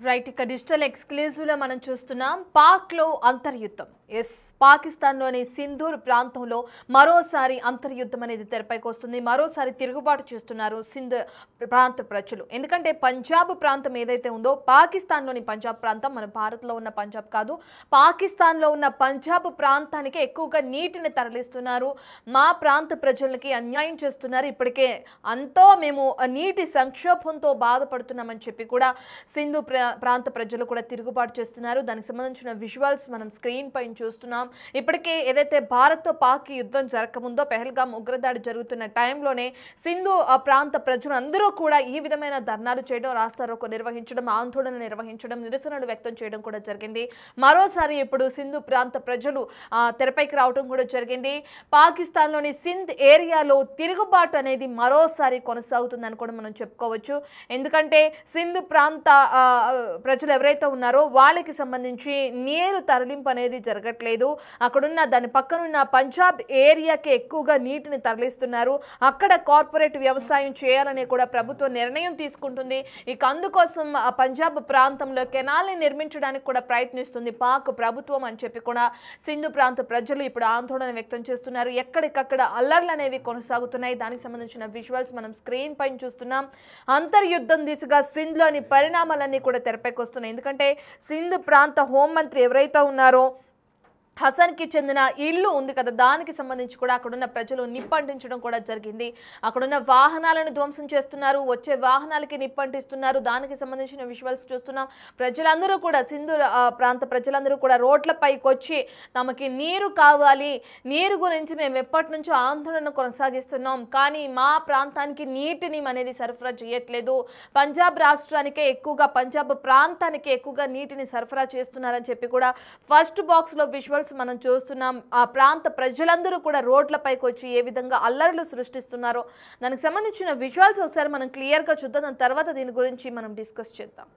Right ఇక digital exclusive లో మనం చూస్తున్నాం పాక్ లో అంతర్యుద్ధం. ఎస్, పాకిస్తాన్ లోని సింధూర్ ప్రాంతంలో మరోసారి అంతర్యుద్ధం అనేది తెరపైకి వస్తుంది. మరోసారి తిరుగుబాటు చేస్తున్నారు సింధ్ ప్రాంత ప్రజలు. ఎందుకంటే పంజాబ్ ప్రాంతం ఏదైతే ఉందో, పాకిస్తాన్ లోని పంజాబ్ ప్రాంతం మన భారత్ లో ఉన్న పంజాబ్ కాదు, పాకిస్తాన్ లో ఉన్న పంజాబ్ ప్రాంతానికి ఎక్కువగా నీటిని తరలిస్తున్నారు. మా ప్రాంత ప్రజలకి అన్యాయం చేస్తున్నారు. ఇప్పటికే అంతో మేము నీటి సంక్షోభంతో బాధపడుతున్నామని చెప్పి కూడా సింధు ప్రాంత ప్రజలు కూడా తిరుగుబాటు చేస్తున్నారు. దానికి సంబంధించిన విజువల్స్ మనం స్క్రీన్ పైన చూస్తున్నాం. ఇప్పటికే ఏదైతే భారత్తో పాక్ యుద్ధం జరగకముందో పెహల్గాం ఉగ్రదాడి జరుగుతున్న టైంలోనే సింధు ప్రాంత ప్రజలు అందరూ కూడా ఈ విధమైన ధర్నాలు చేయడం, రాస్తారోకో నిర్వహించడం, ఆందోళన నిర్వహించడం, నిరసనలు వ్యక్తం చేయడం కూడా జరిగింది. మరోసారి ఇప్పుడు సింధు ప్రాంత ప్రజలు తెరపైకి రావడం కూడా జరిగింది. పాకిస్తాన్లోని సింధ్ ఏరియాలో తిరుగుబాటు అనేది మరోసారి కొనసాగుతుందని కూడా మనం చెప్పుకోవచ్చు. ఎందుకంటే సింధు ప్రాంత ప్రజలు ఎవరైతే ఉన్నారో వాళ్ళకి సంబంధించి నీరు తరలింపు అనేది జరగట్లేదు. అక్కడున్న దాని పక్కనున్న పంజాబ్ ఏరియాకి ఎక్కువగా నీటిని తరలిస్తున్నారు. అక్కడ కార్పొరేట్ వ్యవసాయం చేయాలని కూడా ప్రభుత్వం నిర్ణయం తీసుకుంటుంది. ఇక అందుకోసం పంజాబ్ ప్రాంతంలో కెనాల్ని నిర్మించడానికి కూడా ప్రయత్నిస్తుంది పాక్ ప్రభుత్వం అని చెప్పి కూడా సింధు ప్రాంత ప్రజలు ఇప్పుడు ఆందోళన వ్యక్తం చేస్తున్నారు. ఎక్కడికక్కడ అల్లర్లు అనేవి కొనసాగుతున్నాయి. దానికి సంబంధించిన విజువల్స్ మనం స్క్రీన్ పైన చూస్తున్నాం. అంతర్యుద్ధం దిశగా సింధ్లోని పరిణామాలన్నీ కూడా తెరపైకి వస్తున్నాయి. ఎందుకంటే సింధ్ ప్రాంత హోంమంత్రి ఎవరైతే ఉన్నారో హసన్కి చెందిన ఇల్లు ఉంది కదా, దానికి సంబంధించి కూడా అక్కడున్న ప్రజలు నిప్పంటించడం కూడా జరిగింది. అక్కడున్న వాహనాలను ధ్వంసం చేస్తున్నారు, వచ్చే వాహనాలకి నిప్పంటిస్తున్నారు. దానికి సంబంధించిన విజువల్స్ చూస్తున్నాం. ప్రజలందరూ కూడా సింధు ప్రాంత ప్రజలందరూ కూడా రోడ్లపైకి వచ్చి తమకి నీరు కావాలి, నీరు గురించి మేము ఎప్పటి నుంచో ఆందోళన కొనసాగిస్తున్నాం, కానీ మా ప్రాంతానికి నీటిని అనేది సరఫరా చేయట్లేదు, పంజాబ్ రాష్ట్రానికే ఎక్కువగా, పంజాబ్ ప్రాంతానికి ఎక్కువగా నీటిని సరఫరా చేస్తున్నారని చెప్పి కూడా ఫస్ట్ బాక్స్లో విజువల్స్ మనం చూస్తున్నాం. ఆ ప్రాంత ప్రజలందరూ కూడా రోడ్లపైకి వచ్చి ఏ విధంగా అల్లర్లు సృష్టిస్తున్నారో దానికి సంబంధించిన విజువల్స్ ఒకసారి మనం క్లియర్గా చూద్దాం. దాని తర్వాత దీని గురించి మనం డిస్కస్ చేద్దాం.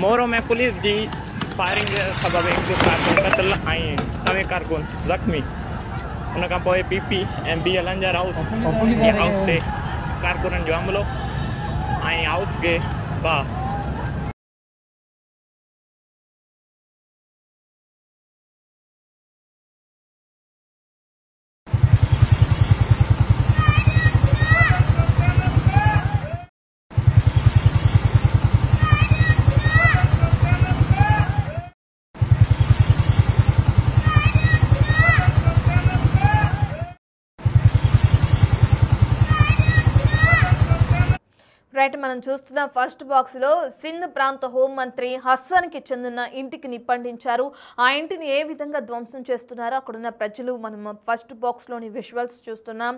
मोरो में पुलिस जी फायरिंग सबब एक कारकुन कत्ल ऐं सवे कारकुन ज़ख़्मी. उन खां पोइ पीपी ऐं BL अंजर हाउस ते कारकुननि जो हमिलो ऐं हाउस खे भाउ. రైట్, మనం చూస్తున్న ఫస్ట్ బాక్స్లో సింధ్ ప్రాంత హోంమంత్రి హసన్కి చెందిన ఇంటికి నిప్పంటించారు. ఆ ఇంటిని ఏ విధంగా ధ్వంసం చేస్తున్నారో అక్కడున్న ప్రజలు మనం ఫస్ట్ బాక్స్లోని విజువల్స్ చూస్తున్నాం.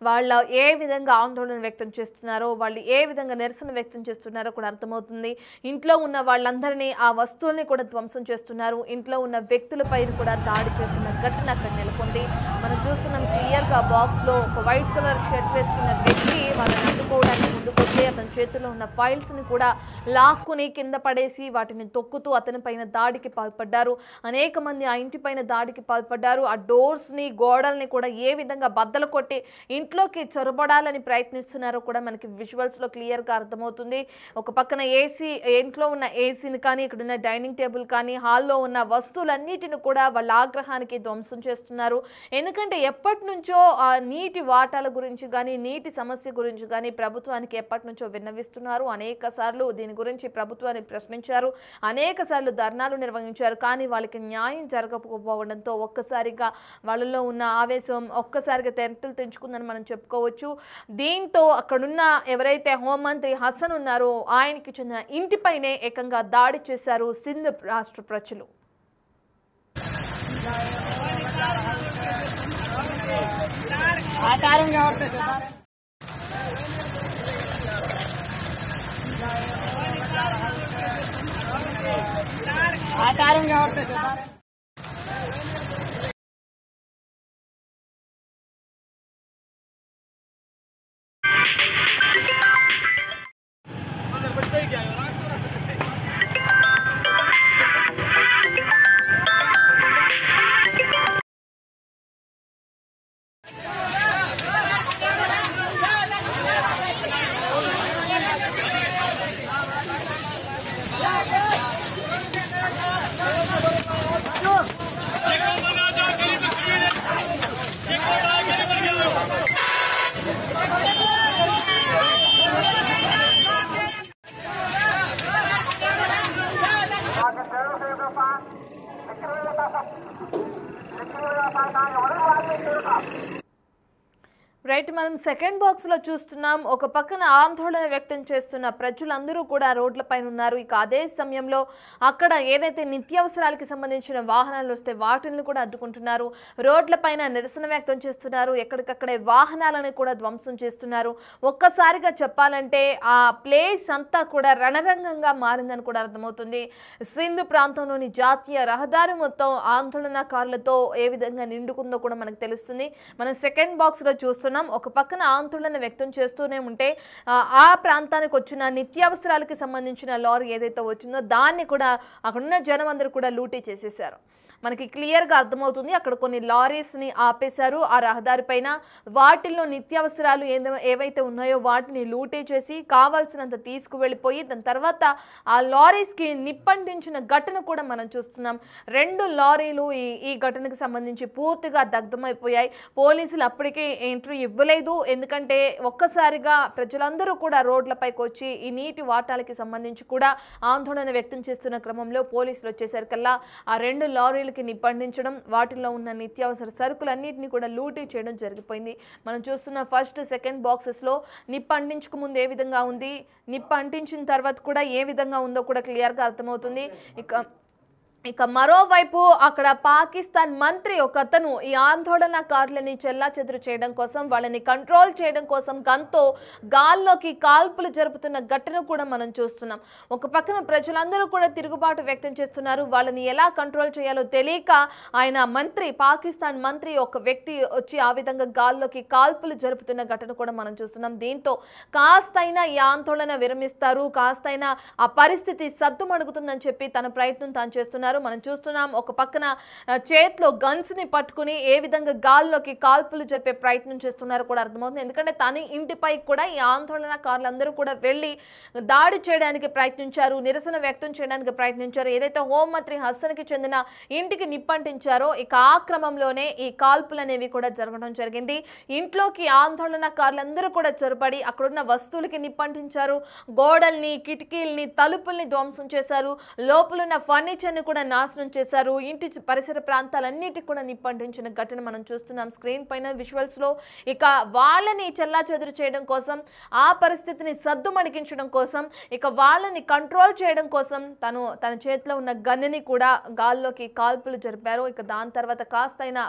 వాళ్ళ ఏ విధంగా ఆందోళన వ్యక్తం చేస్తున్నారో, వాళ్ళు ఏ విధంగా నిరసన వ్యక్తం చేస్తున్నారో కూడా అర్థమవుతుంది. ఇంట్లో ఉన్న వాళ్ళందరినీ, ఆ వస్తువుల్ని కూడా ధ్వంసం చేస్తున్నారు. ఇంట్లో ఉన్న వ్యక్తులపై కూడా దాడి చేస్తున్న ఘటన అక్కడ నెలకొంది. మనం చూస్తున్నాం క్లియర్గా బాక్స్లో ఒక వైట్ కలర్ షర్ట్ వేసుకున్న వ్యక్తి వాళ్ళని అడ్డుకోవడానికి ముందుకొస్తే అతని చేతిలో ఉన్న ఫైల్స్ని కూడా లాక్కుని కింద పడేసి వాటిని తొక్కుతూ అతని పైన దాడికి పాల్పడ్డారు. అనేక మంది ఆ ఇంటి పైన దాడికి పాల్పడ్డారు. ఆ డోర్స్ని, గోడల్ని కూడా ఏ విధంగా బద్దలు కొట్టి ఇంట్లోకి చొరబడాలని ప్రయత్నిస్తున్నారో కూడా మనకి విజువల్స్లో క్లియర్గా అర్థమవుతుంది. ఒక పక్కన ఏసీ, ఇంట్లో ఉన్న ఏసీని కానీ, ఇక్కడ ఉన్న డైనింగ్ టేబుల్ కానీ, హాల్లో ఉన్న వస్తువులన్నిటిని కూడా వాళ్ళ ఆగ్రహానికి ధ్వంసం చేస్తున్నారు. ఎందుకంటే ఎప్పటి నుంచో ఆ నీటి వాటాల గురించి కానీ, నీటి సమస్య గురించి కానీ ప్రభుత్వానికి ఎప్పటి నుంచో విన్నవిస్తున్నారు. అనేక సార్లు దీని గురించి ప్రభుత్వాన్ని ప్రశ్నించారు, అనేక సార్లు ధర్నాలు నిర్వహించారు. కానీ వాళ్ళకి న్యాయం జరగకపోవడంతో ఒక్కసారిగా వాళ్ళలో ఉన్న ఆవేశం ఒక్కసారిగా తెంటలు తెంచుకుందని మనం చెప్పుకోవచ్చు. దీంతో అక్కడున్న ఎవరైతే హోంమంత్రి హసన్ ఉన్నారో ఆయనకి చెందిన ఇంటిపైనే ఏకంగా దాడి చేశారు సింధ్ రాష్ట్ర ప్రజలు. మనం సెకండ్ బాక్స్ లో చూస్తున్నాం. ఒక పక్కన ఆందోళన వ్యక్తం చేస్తున్న ప్రజలందరూ కూడా రోడ్లపైన ఉన్నారు. ఇక అదే సమయంలో అక్కడ ఏదైతే నిత్యావసరాలకి సంబంధించిన వాహనాలు వస్తే వాటిని కూడా అడ్డుకుంటున్నారు. రోడ్లపైన నిరసన వ్యక్తం చేస్తున్నారు. ఎక్కడికక్కడే వాహనాలను కూడా ధ్వంసం చేస్తున్నారు. ఒక్కసారిగా చెప్పాలంటే ఆ ప్లేస్ అంతా కూడా రణరంగంగా మారిందని కూడా అర్థమవుతుంది. సింధ్ ప్రాంతంలోని జాతీయ రహదారి మొత్తం ఆందోళనకారులతో ఏ విధంగా నిండుకుందో కూడా మనకు తెలుస్తుంది. మనం సెకండ్ బాక్స్ లో చూస్తున్నాం. ఒక పక్కన ఆందోళన వ్యక్తం చేస్తూనే ఉంటే ఆ ప్రాంతానికి వచ్చిన నిత్యావసరాలకి సంబంధించిన లారీ ఏదైతే వచ్చిందో దాన్ని కూడా అక్కడున్న జనం అందరూ కూడా లూటీ చేసేశారు. మనకి క్లియర్గా అర్థమవుతుంది. అక్కడ కొన్ని లారీస్ని ఆపేశారు ఆ రహదారి పైన. వాటిల్లో నిత్యావసరాలు ఏవైతే ఉన్నాయో వాటిని లూటీ చేసి కావాల్సినంత తీసుకువెళ్ళిపోయి దాని తర్వాత ఆ లారీస్కి నిప్పంటించిన ఘటన కూడా మనం చూస్తున్నాం. 2 లారీలు ఈ ఘటనకు సంబంధించి పూర్తిగా దగ్ధమైపోయాయి. పోలీసులు అప్పటికే ఎంట్రీ ఇవ్వలేదు. ఎందుకంటే ఒక్కసారిగా ప్రజలందరూ కూడా రోడ్లపైకి వచ్చి ఈ నీటి వాటాలకి సంబంధించి కూడా ఆందోళన వ్యక్తం చేస్తున్న క్రమంలో పోలీసులు వచ్చేసరికల్లా ఆ 2 లారీలు నిప్పండించడం, వాటిల్లో ఉన్న నిత్యావసర సరుకులన్నింటినీ కూడా లూటీ చేయడం జరిగిపోయింది. మనం చూస్తున్న ఫస్ట్ సెకండ్ బాక్సెస్లో నిప్పు అంటించక ముందు ఏ విధంగా ఉంది, నిప్పు అంటించిన తర్వాత కూడా ఏ విధంగా ఉందో కూడా క్లియర్గా అర్థమవుతుంది. ఇక మరోవైపు అక్కడ పాకిస్తాన్ మంత్రి ఒక అతను ఈ ఆందోళనకారులని చెల్లాచెదురు చేయడం కోసం, వాళ్ళని కంట్రోల్ చేయడం కోసం గన్తో గాల్లోకి కాల్పులు జరుపుతున్న ఘటన కూడా మనం చూస్తున్నాం. ఒక పక్కన ప్రజలందరూ కూడా తిరుగుబాటు వ్యక్తం చేస్తున్నారు. వాళ్ళని ఎలా కంట్రోల్ చేయాలో తెలియక పాకిస్తాన్ మంత్రి ఒక వ్యక్తి వచ్చి ఆ విధంగా గాల్లోకి కాల్పులు జరుపుతున్న ఘటన కూడా మనం చూస్తున్నాం. దీంతో కాస్తైనా ఈ ఆందోళన విరమిస్తారు, కాస్తైనా ఆ పరిస్థితి సద్దుమణుగుతుందని చెప్పి తన ప్రయత్నం తాను చేస్తున్నారు. మనం చూస్తున్నాం. ఒక పక్కన చేతిలో గన్స్ ని పట్టుకుని ఏ విధంగా గాల్లోకి కాల్పులు జరిపే ప్రయత్నం చేస్తున్నారు కూడా అర్థమవుతుంది. ఎందుకంటే తన ఇంటిపై కూడా ఈ ఆందోళనకారులందరూ కూడా వెళ్ళి దాడి చేయడానికి ప్రయత్నించారు, నిరసన వ్యక్తం చేయడానికి ప్రయత్నించారు. ఏదైతే హోంమంత్రి హసన్కి చెందిన ఇంటికి నిప్పంటించారో ఇక ఆ క్రమంలోనే ఈ కాల్పులు అనేవి కూడా జరగడం జరిగింది. ఇంట్లోకి ఆందోళనకారులందరూ కూడా చొరబడి అక్కడున్న వస్తువులకి నిప్పంటించారు. గోడల్ని, కిటికీల్ని, తలుపుల్ని ధ్వంసం చేశారు. లోపలున్న ఫర్నిచర్ని కూడా నాశనం చేశారు. ఇంటి పరిసర ప్రాంతాలన్నిటికి కూడా నిప్పంటించిన ఘటన మనం చూస్తున్నాం స్క్రీన్ పైన విజువల్స్ లో. ఇక వాళ్ళని చెల్లాచెదురు చేయడం కోసం, ఆ పరిస్థితిని సద్దుమణిగించడం కోసం, ఇక వాళ్ళని కంట్రోల్ చేయడం కోసం తన చేతిలో ఉన్న గన్నుని కూడా గాల్లోకి కాల్పులు జరిపారు. ఇక దాని తర్వాత కాస్తైనా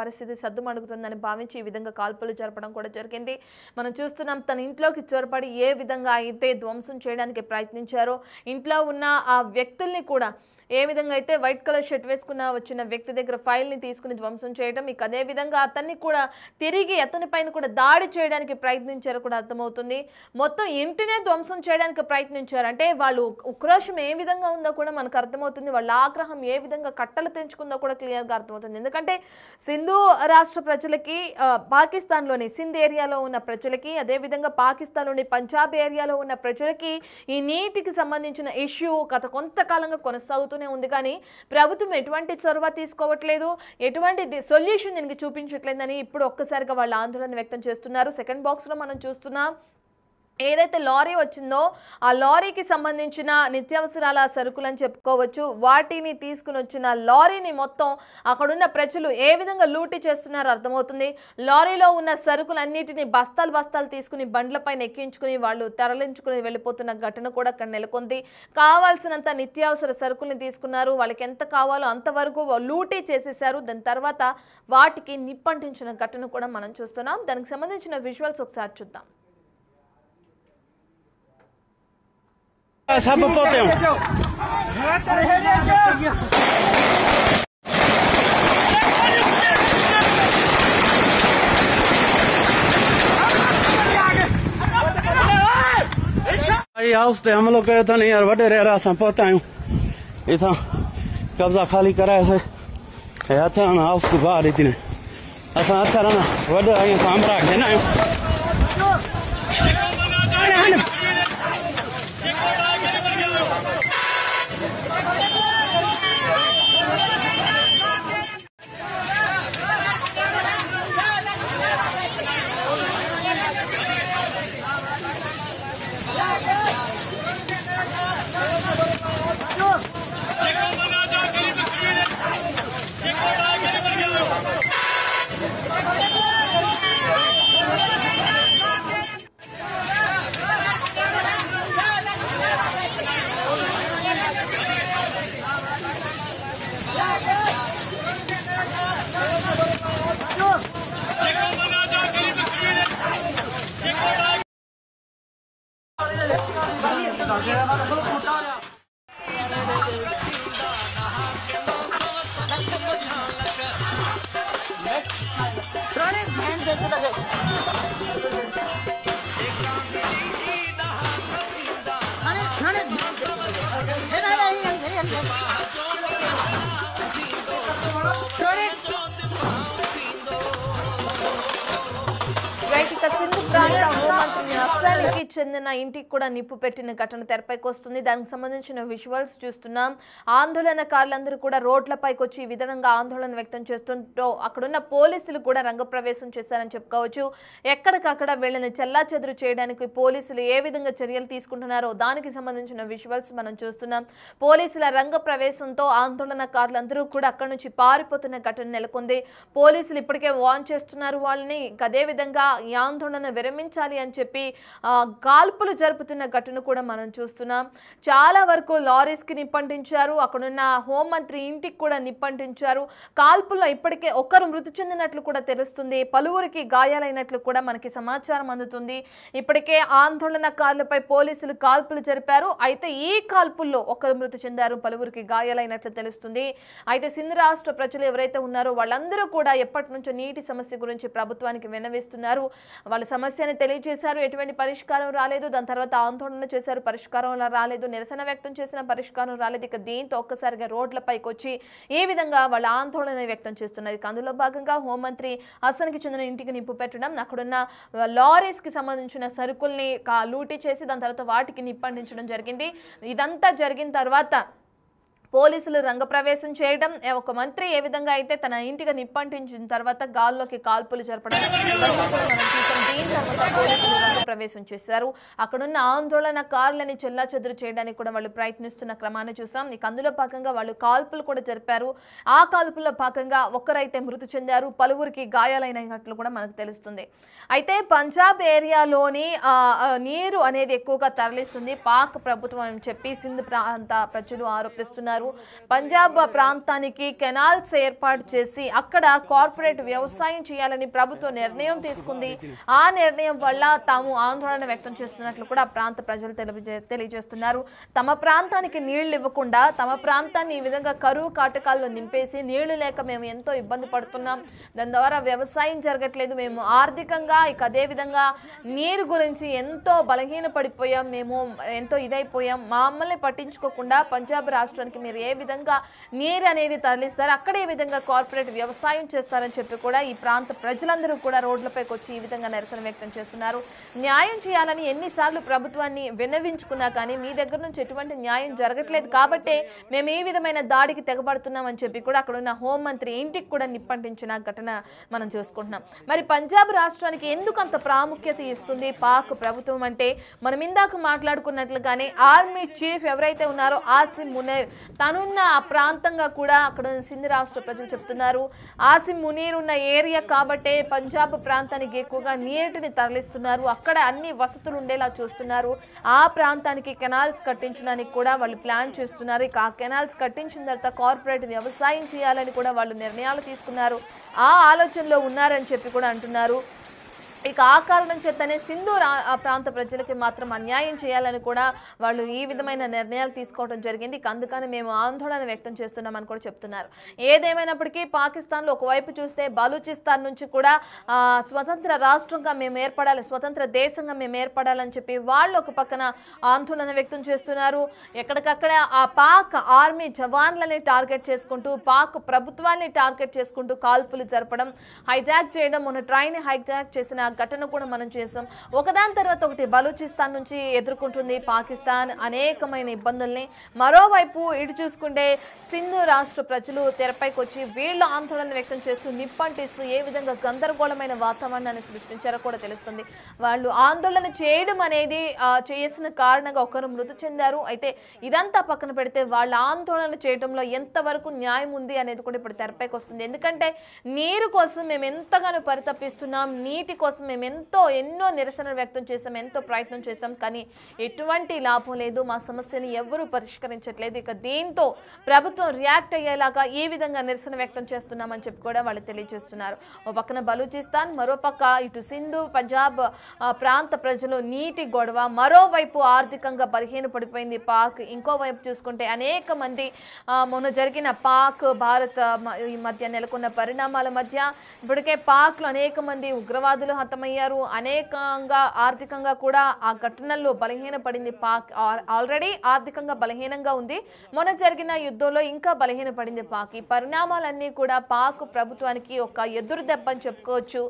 పరిస్థితి సద్దుమణుగుతుందని భావించి ఈ విధంగా కాల్పులు జరపడం కూడా జరిగింది. మనం చూస్తున్నాం తన ఇంట్లోకి చొరబడి ఏ విధంగా అయితే ధ్వంసం చేయడానికి ప్రయత్నించారో, ఇంట్లో ఉన్న ఆ వ్యక్తుల్ని కూడా ఏ విధంగా అయితే వైట్ కలర్ షర్ట్ వేసుకున్న వచ్చిన వ్యక్తి దగ్గర ఫైల్ని తీసుకుని ధ్వంసం చేయడం, ఇక అదే విధంగా అతన్ని కూడా తిరిగి అతని పైన కూడా దాడి చేయడానికి ప్రయత్నించారు కూడా అర్థమవుతుంది. మొత్తం ఇంటినే ధ్వంసం చేయడానికి ప్రయత్నించారు. అంటే వాళ్ళు ఉక్రోషం ఏ విధంగా ఉందో కూడా మనకు అర్థమవుతుంది. వాళ్ళ ఆగ్రహం ఏ విధంగా కట్టలు తెంచుకుందో కూడా క్లియర్గా అర్థమవుతుంది. ఎందుకంటే సింధు రాష్ట్ర ప్రజలకి, పాకిస్తాన్లోని సింధ్ ఏరియాలో ఉన్న ప్రజలకి, అదేవిధంగా పాకిస్తాన్లోని పంజాబ్ ఏరియాలో ఉన్న ప్రజలకి ఈ నీటికి సంబంధించిన ఇష్యూ గత కొంతకాలంగా కొనసాగుతుంది ఉంది. కానీ ప్రభుత్వం ఎటువంటి చొరవ తీసుకోవట్లేదు, ఎటువంటి సొల్యూషన్ దీనికి చూపించట్లేదని ఇప్పుడు ఒక్కసారిగా వాళ్ళు ఆందోళన వ్యక్తం చేస్తున్నారు. సెకండ్ బాక్స్ లో మనం చూస్తున్నాం ఏదైతే లారీ వచ్చిందో ఆ లారీకి సంబంధించిన నిత్యావసరాల సరుకులని చెప్పుకోవచ్చు. వాటిని తీసుకుని వచ్చిన లారీని మొత్తం అక్కడున్న ప్రజలు ఏ విధంగా లూటీ చేస్తున్నారో అర్థమవుతుంది. లారీలో ఉన్న సరుకులన్నిటిని బస్తాలు తీసుకుని బండ్లపైన ఎక్కించుకుని వాళ్ళు తరలించుకుని వెళ్ళిపోతున్న ఘటన కూడా అక్కడ నెలకొంది. కావాల్సినంత నిత్యావసర సరుకుల్ని తీసుకున్నారు. వాళ్ళకి ఎంత కావాలో అంతవరకు లూటీ చేసేశారు. దాని తర్వాత వాటికి నిప్పంటించిన ఘటన కూడా మనం చూస్తున్నాం. దానికి సంబంధించిన విజువల్స్ ఒకసారి చూద్దాం. सब पोते हूँ हाउस ते हम लोग था नहीं यार वडे रहा संपोता हूँ इतना कब्जा खाली करा से था हाउस को बाहर इतने असा अच्छा रहना वडे सामरा देना సింధు ప్రాంత హోంమంత్రి అస్సానికి చెందిన ఇంటికి కూడా నిప్పు పెట్టిన ఘటన తెరపైకి వస్తుంది. దానికి సంబంధించిన విజువల్స్ చూస్తున్నాం. ఆందోళనకారులందరూ కూడా రోడ్లపైకి వచ్చి ఈ విధంగా ఆందోళన వ్యక్తం చేస్తుంటూ అక్కడున్న పోలీసులు కూడా రంగప్రవేశం చేశారని చెప్పుకోవచ్చు. ఎక్కడికక్కడ వీళ్ళని చెల్లాచెదురు చేయడానికి పోలీసులు ఏ విధంగా చర్యలు తీసుకుంటున్నారో దానికి సంబంధించిన విజువల్స్ మనం చూస్తున్నాం. పోలీసుల రంగప్రవేశంతో ఆందోళనకారులందరూ కూడా అక్కడి నుంచి పారిపోతున్న ఘటన నెలకొంది. పోలీసులు ఇప్పటికే వార్న్ చేస్తున్నారు వాళ్ళని. అదే విధంగా ఈ ఆందోళన విరమించాలి అని చెప్పి కాల్పులు జరుపుతున్న ఘటన కూడా మనం చూస్తున్నాం. చాలా వరకు లారీస్కి నిప్పంటించారు. అక్కడున్న హోంమంత్రి ఇంటికి కూడా నిప్పంటించారు. కాల్పుల్లో ఇప్పటికే ఒకరు మృతి చెందినట్లు కూడా తెలుస్తుంది. పలువురికి గాయాలైనట్లు కూడా మనకి సమాచారం అందుతుంది. ఇప్పటికే ఆందోళనకారులపై పోలీసులు కాల్పులు జరిపారు. అయితే ఈ కాల్పుల్లో ఒకరు మృతి చెందారు, పలువురికి గాయాలైనట్లు తెలుస్తుంది. అయితే సింధు రాష్ట్ర ప్రజలు ఎవరైతే ఉన్నారో వాళ్ళందరూ కూడా ఎప్పటి నుంచో నీటి సమస్య గురించి ప్రభుత్వానికి విన్నవిస్తున్నారు. వాళ్ళ సమస్యని తెలియజేశారు, ఎటువంటి పరిష్కారం రాలేదు. దాని తర్వాత ఆందోళన చేశారు, పరిష్కారం రాలేదు. నిరసన వ్యక్తం చేసిన పరిష్కారం రాలేదు. ఇక దీంతో ఒక్కసారిగా రోడ్లపైకి వచ్చి ఈ విధంగా వాళ్ళ ఆందోళన వ్యక్తం చేస్తున్నారు. అందులో భాగంగా హోంమంత్రి హసన్కి చెందిన ఇంటికి నిప్పు పెట్టడం, అక్కడున్న లారీస్కి సంబంధించిన సరుకుల్ని లూటీ చేసి దాని తర్వాత వాటికి నిప్పండించడం జరిగింది. ఇదంతా జరిగిన తర్వాత పోలీసులు రంగప్రవేశం చేయడం, ఒక మంత్రి ఏ విధంగా అయితే తన ఇంటికి నిప్పంటించిన తర్వాత గాల్లోకి కాల్పులు జరపడం ఇవన్నీ కూడా మనం చూసాం. దీని తర్వాత పోలీసులు రంగప్రవేశం చేశారు. అక్కడున్న ఆందోళనకారులని చెల్లాచెదురు చేయడానికి కూడా వాళ్ళు ప్రయత్నిస్తున్న క్రమాన్ని చూసాం. ఇక అందులో భాగంగా వాళ్ళు కాల్పులు కూడా జరిపారు. ఆ కాల్పుల్లో భాగంగా ఒకరైతే మృతి చెందారు, పలువురికి గాయాలైనట్లు కూడా మనకు తెలుస్తుంది. అయితే పంజాబ్ ఏరియాలోని నీరు అనేది ఎక్కువగా తరలిస్తుంది పాక్ ప్రభుత్వం అని చెప్పి సింధు ప్రాంత ప్రజలు ఆరోపిస్తున్నారు. పంజాబ్ ప్రాంతానికి కెనాల్స్ ఏర్పాటు చేసి అక్కడ కార్పొరేట్ వ్యవసాయం చేయాలని ప్రభుత్వం నిర్ణయం తీసుకుంది. ఆ నిర్ణయం వల్ల తాము ఆందోళన వ్యక్తం చేస్తున్నట్లు కూడా ప్రాంత ప్రజలు తెలియజేస్తున్నారు. తమ ప్రాంతానికి నీళ్లు ఇవ్వకుండా తమ ప్రాంతాన్ని ఈ విధంగా కరువు కాటకాల్లో నింపేసి నీళ్లు లేక మేము ఎంతో ఇబ్బంది పడుతున్నాం, దాని ద్వారా వ్యవసాయం జరగట్లేదు, మేము ఆర్థికంగా ఇక అదే విధంగా నీరు గురించి ఎంతో బలహీన పడిపోయాం, మేము ఎంతో ఇదైపోయాం, మమ్మల్ని పట్టించుకోకుండా పంజాబ్ రాష్ట్రానికి మీరు ఏ విధంగా నీరు అనేది తరలిస్తారు, అక్కడ ఏ విధంగా కార్పొరేట్ వ్యవసాయం చేస్తారని చెప్పి కూడా ఈ ప్రాంత ప్రజలందరూ కూడా రోడ్లపైకి వచ్చి ఈ విధంగా నిరసన వ్యక్తం చేస్తున్నారు. న్యాయం చేయాలని ఎన్నిసార్లు ప్రభుత్వాన్ని విన్నవించుకున్నా కానీ మీ దగ్గర నుంచి ఎటువంటి న్యాయం జరగట్లేదు కాబట్టే మేము ఈ విధమైన దాడికి తెగబడుతున్నామని చెప్పి కూడా అక్కడ ఉన్న హోంమంత్రి ఇంటికి కూడా నిప్పంటించిన ఘటన మనం చూసుకుంటున్నాం. మరి పంజాబ్ రాష్ట్రానికి ఎందుకు అంత ప్రాముఖ్యత ఇస్తుంది పాక్ ప్రభుత్వం అంటే, మనం ఇందాక మాట్లాడుకున్నట్లుగానే ఆర్మీ చీఫ్ ఎవరైతే ఉన్నారో ఆసిమ్ మునీర్ తనున్న ఆ ప్రాంతంగా కూడా అక్కడ సింధు రాష్ట్ర ప్రజలు చెప్తున్నారు. ఆసిమ్ మునీర్ ఉన్న ఏరియా కాబట్టే పంజాబ్ ప్రాంతానికి ఎక్కువగా నీటిని తరలిస్తున్నారు, అక్కడ అన్ని వసతులు ఉండేలా చూస్తున్నారు. ఆ ప్రాంతానికి కెనాల్స్ కట్టించడానికి కూడా వాళ్ళు ప్లాన్ చేస్తున్నారు. ఇక ఆ కెనాల్స్ కట్టించిన తర్వాత కార్పొరేట్ వ్యవసాయం చేయాలని కూడా వాళ్ళు నిర్ణయాలు తీసుకున్నారు. ఆ ఆలోచనలో ఉన్నారని చెప్పి కూడా అంటున్నారు. ఇక ఆ కారణం చేతనే సింధు ప్రాంత ప్రజలకి మాత్రం అన్యాయం చేయాలని కూడా వాళ్ళు ఈ విధమైన నిర్ణయాలు తీసుకోవడం జరిగింది. ఇక అందుకని మేము ఆందోళన వ్యక్తం చేస్తున్నామని కూడా చెప్తున్నారు. ఏదేమైనప్పటికీ పాకిస్తాన్లో ఒకవైపు చూస్తే బలూచిస్తాన్ నుంచి కూడా స్వతంత్ర రాష్ట్రంగా మేము ఏర్పడాలి, స్వతంత్ర దేశంగా మేము ఏర్పడాలని చెప్పి వాళ్ళు ఒక పక్కన ఆందోళన వ్యక్తం చేస్తున్నారు. ఎక్కడికక్కడ ఆ పాక్ ఆర్మీ జవాన్లని టార్గెట్ చేసుకుంటూ పాక్ ప్రభుత్వాన్ని టార్గెట్ చేసుకుంటూ కాల్పులు జరపడం, హైజాక్ చేయడం, మొన్న ట్రైన్ హైజాక్ చేసిన ఘటన కూడా మనం చేసాం. ఒకదాని తర్వాత ఒకటి బలూచిస్తాన్ నుంచి ఎదుర్కొంటుంది పాకిస్తాన్ అనేకమైన ఇబ్బందుల్ని. మరోవైపు ఇటు చూసుకుంటే సింధు రాష్ట్ర ప్రజలు తెరపైకి వచ్చి వీళ్ళు ఆందోళన వ్యక్తం చేస్తూ నిప్పంటిస్తూ ఏ విధంగా గందరగోళమైన వాతావరణాన్ని సృష్టించారో కూడా తెలుస్తుంది. వాళ్ళు ఆందోళన చేయడం అనేది చేసిన కారణంగా ఒకరు మృతి చెందారు. అయితే ఇదంతా పక్కన పెడితే వాళ్ళ ఆందోళన చేయడంలో ఎంతవరకు న్యాయం ఉంది అనేది కూడా ఇప్పుడు తెరపైకి వస్తుంది. ఎందుకంటే నీరు కోసం మేము ఎంతగానో పరితపిస్తున్నాం, నీటి కోసం కోసం మేము ఎన్నో నిరసన వ్యక్తం చేసాం, ఎంతో ప్రయత్నం చేసాం, కానీ ఎటువంటి లాభం లేదు, మా సమస్యని ఎవరూ పరిష్కరించట్లేదు. ఇక దీంతో ప్రభుత్వం రియాక్ట్ అయ్యేలాగా ఈ విధంగా నిరసన వ్యక్తం చేస్తున్నామని చెప్పి కూడా వాళ్ళు తెలియజేస్తున్నారు. ఓ పక్కన బలూచిస్తాన్, మరోపక్క ఇటు సింధు పంజాబ్ ప్రాంత ప్రజలు నీటి గొడవ, మరోవైపు ఆర్థికంగా బలహీన పడిపోయింది పాక్. ఇంకోవైపు చూసుకుంటే అనేక మంది మొన్న జరిగిన పాక్ భారత్ ఈ మధ్య నెలకొన్న పరిణామాల మధ్య ఇప్పటికే పాక్లో అనేక మంది ఉగ్రవాదులు హతమయ్యారు. అనేకంగా ఆర్థికంగా కూడా ఆ ఘటనల్లో బలహీనపడింది పాక్. ఆల్రెడీ ఆర్థికంగా బలహీనంగా ఉంది, మొన్న జరిగిన యుద్ధంలో ఇంకా బలహీనపడింది పాక్. ఈ పరిణామాలన్నీ కూడా పాక్ ప్రభుత్వానికి ఒక ఎదురు దెబ్బ అని చెప్పుకోవచ్చు.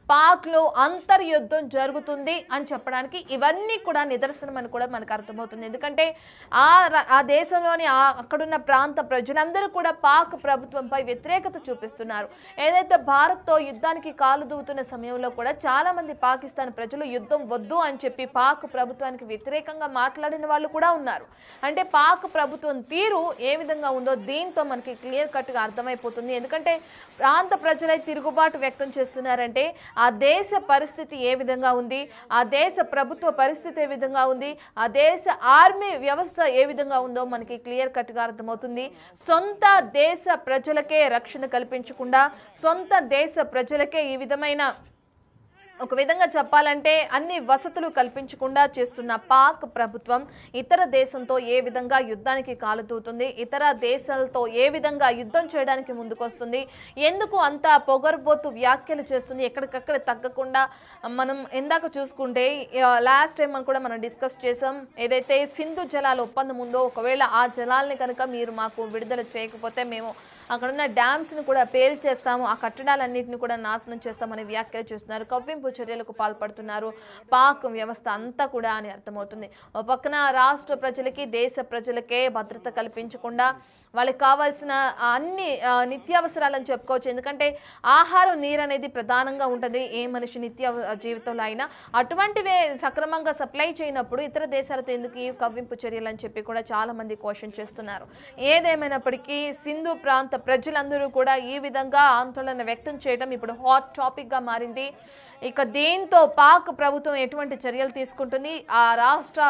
పాక్లో అంతర్యుద్ధం జరుగుతుంది అని చెప్పడానికి ఇవన్నీ కూడా నిదర్శనం అని కూడా మనకు అర్థమవుతుంది. ఎందుకంటే ఆ దేశంలోని అక్కడున్న ప్రాంత ప్రజలందరూ కూడా పాక్ ప్రభుత్వంపై వ్యతిరేకత చూపిస్తున్నారు. ఏదైతే భారత్తో యుద్ధానికి కాలు దూవుతున్న సమయంలో కూడా చాలా మంది పాకిస్తాన్ ప్రజలు యుద్ధం వద్దు అని చెప్పి పాక్ ప్రభుత్వానికి వ్యతిరేకంగా మాట్లాడిన వాళ్ళు కూడా ఉన్నారు. అంటే పాక్ ప్రభుత్వం తీరు ఏ విధంగా ఉందో దీంతో మనకి క్లియర్ కట్గా అర్థమైపోతుంది. ఎందుకంటే ప్రాంత ప్రజలై తిరుగుబాటు వ్యక్తం చేస్తున్నారంటే ఆ దేశ పరిస్థితి ఏ విధంగా ఉంది, ఆ దేశ ప్రభుత్వ పరిస్థితి ఏ విధంగా ఉంది, ఆ దేశ ఆర్మీ వ్యవస్థ ఏ విధంగా ఉందో మనకి క్లియర్ కట్గా అర్థమవుతుంది. సొంత దేశ ప్రజలకే రక్షణ కల్పించకుండా, సొంత దేశ ప్రజలకే ఈ విధమైన ఒక విధంగా చెప్పాలంటే అన్ని వసతులు కల్పించకుండా చేస్తున్న పాక్ ప్రభుత్వం ఇతర దేశంతో ఏ విధంగా యుద్ధానికి కాలుతూతుంది, ఇతర దేశాలతో ఏ విధంగా యుద్ధం చేయడానికి ముందుకొస్తుంది, ఎందుకు అంత పొగరుబోతు వ్యాఖ్యలు చేస్తుంది, ఎక్కడికక్కడ తగ్గకుండా. మనం ఇందాక చూసుకుంటే లాస్ట్ టైం కూడా మనం డిస్కస్ చేసాం, ఏదైతే సింధు జలాల ఒప్పందం ఉందో ఒకవేళ ఆ జలాల్ని కనుక మీరు మాకు విడుదల చేయకపోతే మేము అక్కడున్న డ్యామ్స్ను కూడా పేల్చేస్తాము, ఆ కట్టడాలన్నింటినీ కూడా నాశనం చేస్తామని వ్యాఖ్యలు చేస్తున్నారు. కవ్వింపు చర్యలకు పాల్పడుతున్నారు పాక్ వ్యవస్థ అంతా కూడా అని అర్థమవుతుంది. ఒక పక్కన రాష్ట్ర ప్రజలకి దేశ ప్రజలకే భద్రత కల్పించకుండా వాళ్ళకి కావాల్సిన అన్ని నిత్యావసరాలను చెప్పుకోవచ్చు. ఎందుకంటే ఆహారం, నీరు అనేది ప్రధానంగా ఉంటుంది ఏ మనిషి నిత్య జీవితంలో అయినా. అటువంటివే సక్రమంగా సప్లై చేయనప్పుడు ఇతర దేశాలతో ఎందుకు ఈ కవ్వింపు చర్యలు అని చెప్పి కూడా చాలామంది క్వశ్చన్ చేస్తున్నారు. ఏదేమైనప్పటికీ సింధు ప్రాంత ప్రజలందరూ కూడా ఈ విధంగా ఆందోళన వ్యక్తం చేయడం ఇప్పుడు హాట్ టాపిక్గా మారింది. ఇక దీంతో పాక్ ప్రభుత్వం ఎటువంటి చర్యలు తీసుకుంటుంది, ఆ రాష్ట్ర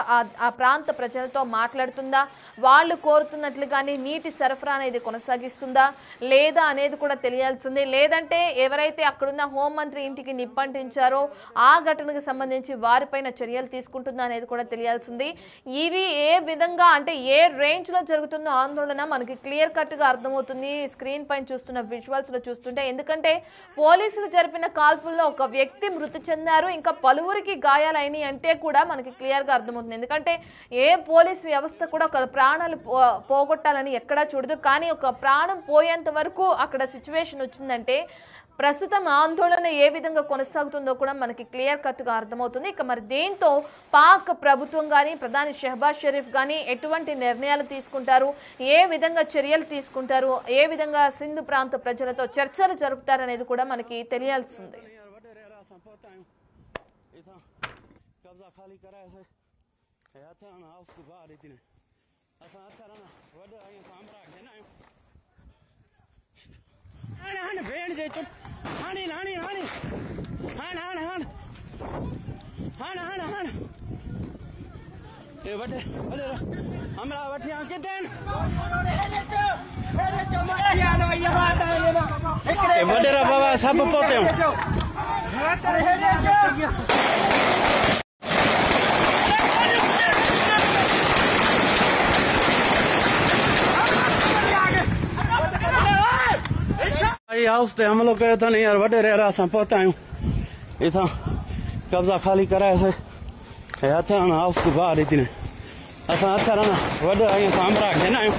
ఆ ప్రాంత ప్రజలతో మాట్లాడుతుందా, వాళ్ళు కోరుతున్నట్లుగానే నీటి సరఫరా అనేది కొనసాగిస్తుందా లేదా అనేది కూడా తెలియాల్సింది. లేదంటే ఎవరైతే అక్కడున్న హోంమంత్రి ఇంటికి నిప్పంటించారో ఆ ఘటనకు సంబంధించి వారిపైన చర్యలు తీసుకుంటుందా అనేది కూడా తెలియాల్సింది. ఇది ఏ విధంగా అంటే ఏ రేంజ్లో జరుగుతుందో ఆందోళన మనకి క్లియర్ కట్గా అర్థమవుతుంది స్క్రీన్ పైన చూస్తున్న విజువల్స్లో చూస్తుంటే. ఎందుకంటే పోలీసులు జరిపిన కాల్పుల్లో ఒక వ్యక్తి మృతి చెందారు, ఇంకా పలువురికి గాయాలైనాయి అంటే కూడా మనకి క్లియర్గా అర్థమవుతుంది. ఎందుకంటే ఏ పోలీస్ వ్యవస్థ కూడా ఒక ప్రాణాలు పోగొట్టాలని ఎక్కడా చూడదు, కానీ ఒక ప్రాణం పోయేంత వరకు అక్కడ సిచ్యువేషన్ వచ్చిందంటే ప్రస్తుతం ఆందోళన ఏ విధంగా కొనసాగుతుందో కూడా మనకి క్లియర్ కట్గా అర్థమవుతుంది. ఇక మరి దీంతో పాక్ ప్రభుత్వం కానీ ప్రధాని షెహబాజ్ షరీఫ్ కానీ ఎటువంటి నిర్ణయాలు తీసుకుంటారు, ఏ విధంగా చర్యలు తీసుకుంటారు, ఏ విధంగా సింధు ప్రాంత ప్రజలతో చర్చలు జరుపుతారనేది కూడా మనకి తెలియాల్సింది. बाबा सब पोते हूँ हाउस ते हम लोग कहे था नहीं यार वडे रहा असां पहुता आहियूं इथां कब्जा खाली कराए से हथ हाउस को बाहर इतने असां हथ वडे सामरा घेना आहियूं